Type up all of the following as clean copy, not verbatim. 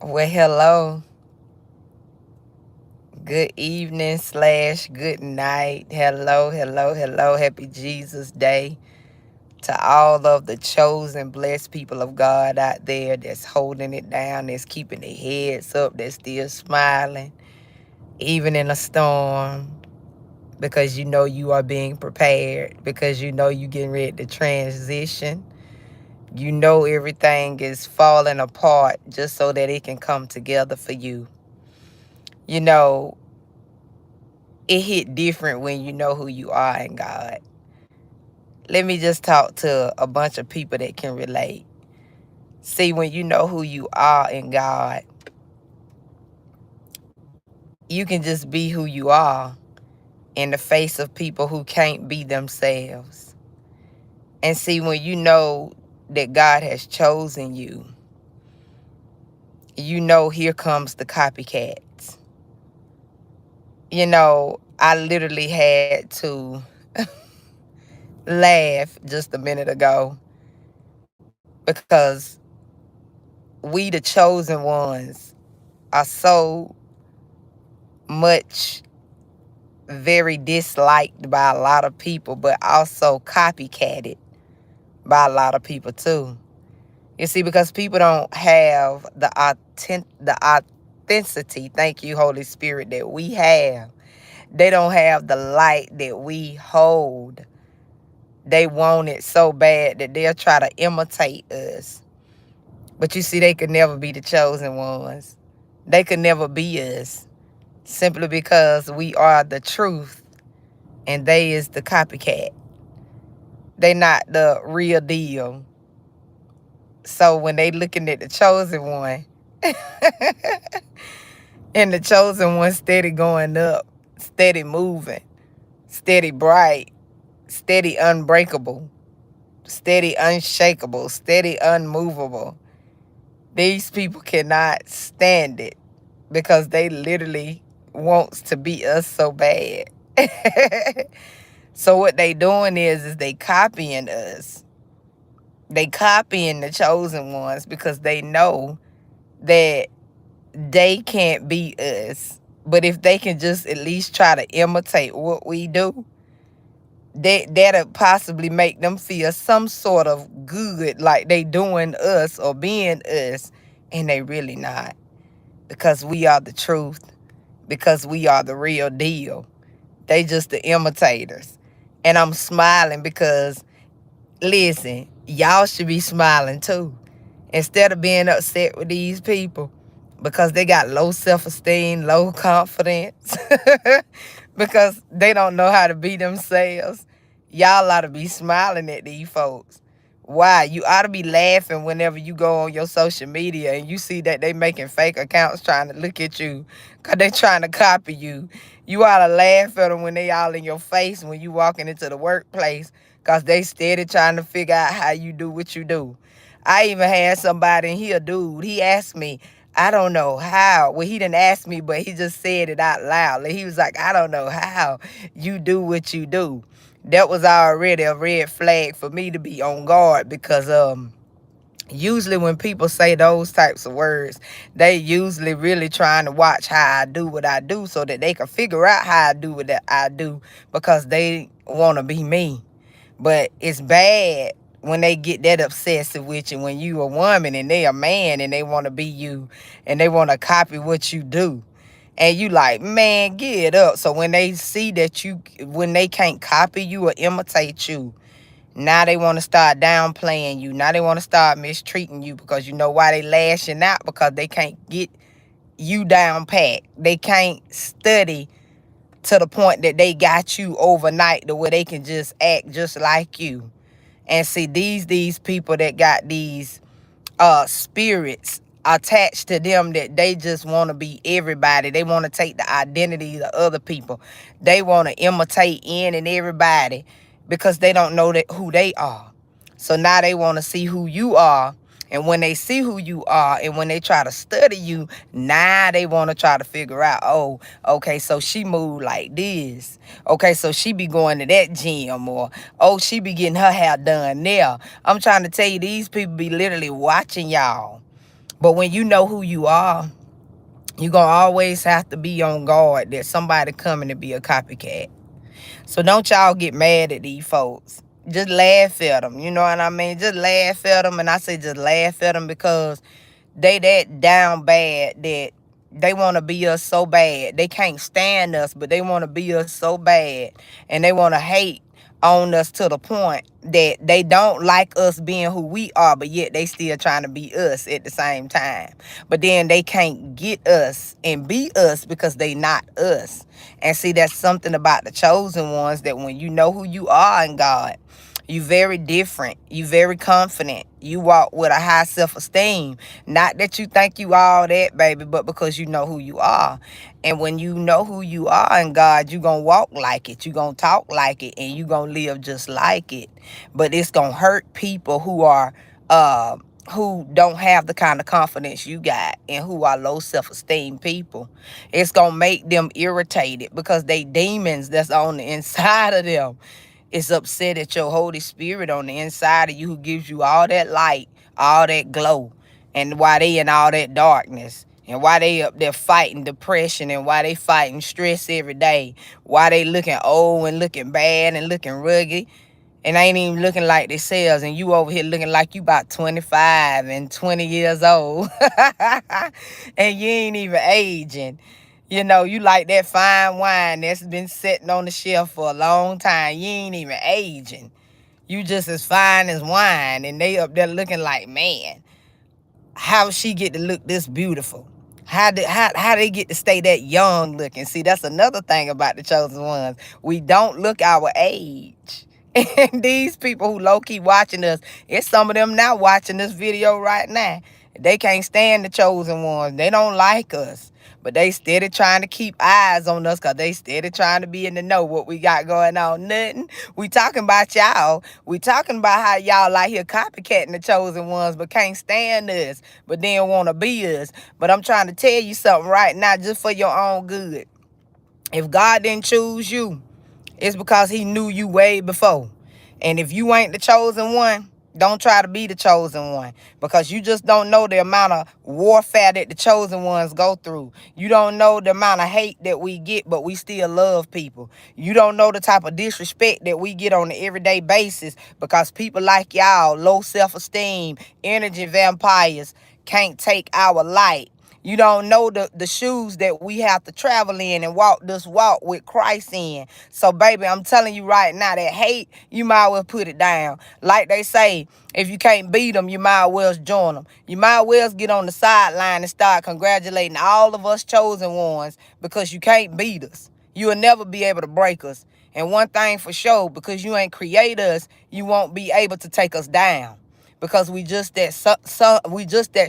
Well, hello. Good evening slash good night. Hello, hello, hello. Happy Jesus Day to all of the chosen, blessed people of God out there that's holding it down, that's keeping their heads up, that's still smiling, even in a storm, because you know you are being prepared, because you know you're getting ready to transition. You know everything is falling apart just so that it can come together for you. You know, it hit different when you know who you are in God. Let me just talk to a bunch of people that can relate. See, when you know who you are in God, you can just be who you are in the face of people who can't be themselves. And see, when you know that God has chosen you, you know here comes the copycats. You know, I literally had to laugh just a minute ago because we, the chosen ones, are so much very disliked by a lot of people, but also copycatted by a lot of people too. You see, because people don't have the authenticity, thank you, Holy Spirit, that we have. They don't have the light that we hold. They want it so bad that they'll try to imitate us. But you see, they could never be the chosen ones. They could never be us, simply because we are the truth and they is the copycat. They not the real deal. So when they looking at the chosen one, and the chosen one steady going up, steady moving, steady bright, steady unbreakable, steady unshakable, steady unmovable, these people cannot stand it because they literally wants to be us so bad. So what they doing is they copying us. They copying the chosen ones because they know that they can't be us. But if they can just at least try to imitate what we do, that'll possibly make them feel some sort of good, like they doing us or being us, and they really not. Because we are the truth. Because we are the real deal. They just the imitators. And I'm smiling because, listen, y'all should be smiling too. Instead of being upset with these people because they got low self-esteem, low confidence, because they don't know how to be themselves, y'all ought to be smiling at these folks. Why? You ought to be laughing whenever you go on your social media and you see that they making fake accounts trying to look at you because they trying to copy you. You ought to laugh at them when they all in your face when you walking into the workplace because they steady trying to figure out how you do what you do. I even had somebody, and he a dude, he asked me, I don't know how. Well, he didn't ask me, but he just said it out loud. Like, he was like, I don't know how you do what you do. That was already a red flag for me to be on guard because usually when people say those types of words, they usually really trying to watch how I do what I do so that they can figure out how I do what I do because they want to be me. But it's bad when they get that obsessive with you when you a woman and they a man and they want to be you and they want to copy what you do. And you like, man, get up. So when they see that when they can't copy you or imitate you, now they want to start downplaying you. Now they want to start mistreating you because you know why they lashing out? Because they can't get you down pat. They can't study to the point that they got you overnight to where they can just act just like you. And see, these people that got these spirits attached to them that they just want to be everybody. They want to take the identity of other people. They want to imitate in and everybody because they don't know who they are. So now they want to see who you are. And when they see who you are and when they try to study you, now they want to try to figure out, oh, okay, so she moved like this. Okay, so she be going to that gym, or, oh, she be getting her hair done there. I'm trying to tell you, these people be literally watching y'all. But when you know who you are, you're going to always have to be on guard that somebody coming to be a copycat. So don't y'all get mad at these folks. Just laugh at them. You know what I mean? Just laugh at them. And I say just laugh at them because they that down bad that they want to be us so bad. They can't stand us, but they want to be us so bad. And they want to hate on us to the point that they don't like us being who we are, but yet they still trying to be us at the same time. But then they can't get us and be us because they not us. And see, that's something about the chosen ones, that when you know who you are in God, you very different. You very confident. You walk with a high self-esteem. Not that you think you all that, baby, but because you know who you are. And when you know who you are in God, you going to walk like it. You going to talk like it. And you going to live just like it. But it's going to hurt people who are who don't have the kind of confidence you got and who are low self-esteem people. It's going to make them irritated because they demons that's on the inside of them. It's upset at your Holy Spirit on the inside of you, who gives you all that light, all that glow. And why they in all that darkness. And why they up there fighting depression, and why they fighting stress every day. Why they looking old and looking bad and looking rugged and ain't even looking like themselves. And you over here looking like you about 25 and 20 years old. And you ain't even aging. You know, you like that fine wine that's been sitting on the shelf for a long time. You ain't even aging. You just as fine as wine. And they up there looking like, man, how she get to look this beautiful? How they get to stay that young looking? See, that's another thing about the chosen ones. We don't look our age. And these people who low-key watching us, it's some of them now watching this video right now. They can't stand the chosen ones. They don't like us. But they steady trying to keep eyes on us because they steady trying to be in the know what we got going on. Nothing. We talking about y'all. We talking about how y'all out here copycatting the chosen ones but can't stand us, but then want to be us. But I'm trying to tell you something right now just for your own good. If God didn't choose you, it's because he knew you way before. And if you ain't the chosen one, don't try to be the chosen one, because you just don't know the amount of warfare that the chosen ones go through. You don't know the amount of hate that we get, but we still love people. You don't know the type of disrespect that we get on an everyday basis because people like y'all, low self-esteem, energy vampires, can't take our light. You don't know the shoes that we have to travel in and walk this walk with Christ in. So, baby, I'm telling you right now, that hate, you might as well put it down. Like they say, if you can't beat them, you might as well join them. You might as well get on the sideline and start congratulating all of us chosen ones, because you can't beat us. You will never be able to break us. And one thing for sure, because you ain't create us, you won't be able to take us down. Because we just that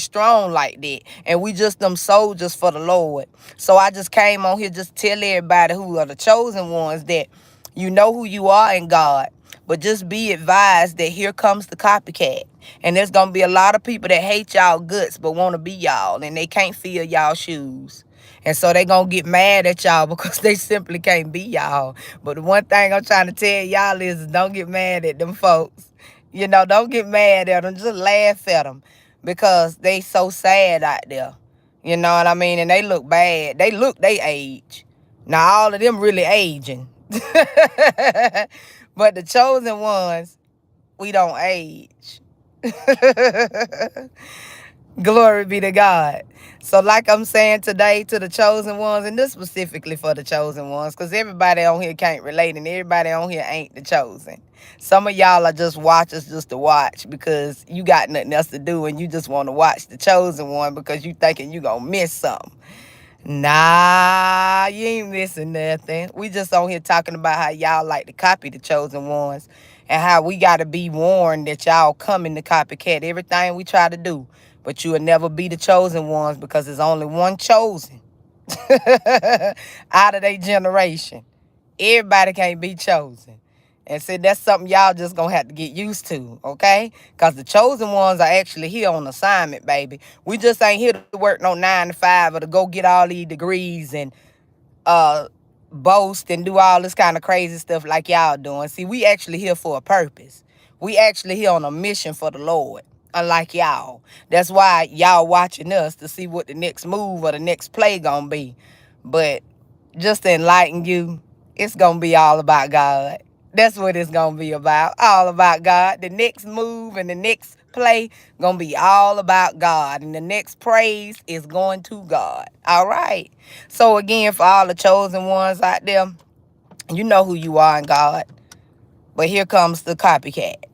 strong like that, and we just them soldiers for the Lord. So I just came on here just to tell everybody who are the chosen ones that you know who you are in God, but just be advised that here comes the copycat, and there's gonna be a lot of people that hate y'all guts but want to be y'all, and they can't fill y'all shoes. And so they gonna get mad at y'all because they simply can't be y'all. But the one thing I'm trying to tell y'all is don't get mad at them folks. You know, don't get mad at them. Just laugh at them because they so sad out there. You know what I mean? And they look bad. They look they age. Now, all of them really aging. But the chosen ones, we don't age. Glory be to God. So like I'm saying today to the chosen ones, and this specifically for the chosen ones, because everybody on here can't relate and everybody on here ain't the chosen. Some of y'all are just watchers just to watch because you got nothing else to do and you just want to watch the chosen one because you thinking you gonna miss something. Nah, you ain't missing nothing. We just on here talking about how y'all like to copy the chosen ones and how we got to be warned that y'all coming to copycat everything we try to do. But you will never be the chosen ones because there's only one chosen out of their generation. Everybody can't be chosen. And see, that's something y'all just gonna have to get used to, okay? Because the chosen ones are actually here on assignment, baby. We just ain't here to work no 9 to 5 or to go get all these degrees and boast and do all this kind of crazy stuff like y'all doing. See, we actually here for a purpose. We actually here on a mission for the Lord. unlike y'all. That's why y'all watching us to see what the next move or the next play gonna be. But just to enlighten you, it's gonna be all about God. That's what it's gonna be about. All about God. The next move and the next play gonna be all about God. And the next praise is going to God. All right. So again, for all the chosen ones out there, you know who you are in God. But here comes the copycat.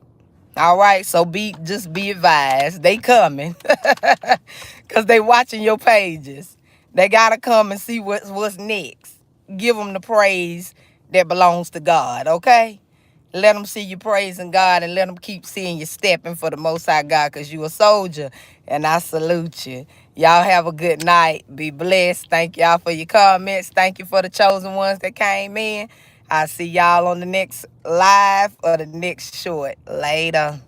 All right, so just be advised. They coming. Because they watching your pages. They got to come and see what's next. Give them the praise that belongs to God, okay? Let them see you praising God and let them keep seeing you stepping for the Most High God because you a soldier, and I salute you. Y'all have a good night. Be blessed. Thank y'all for your comments. Thank you for the chosen ones that came in. I'll see y'all on the next live or the next short. Later.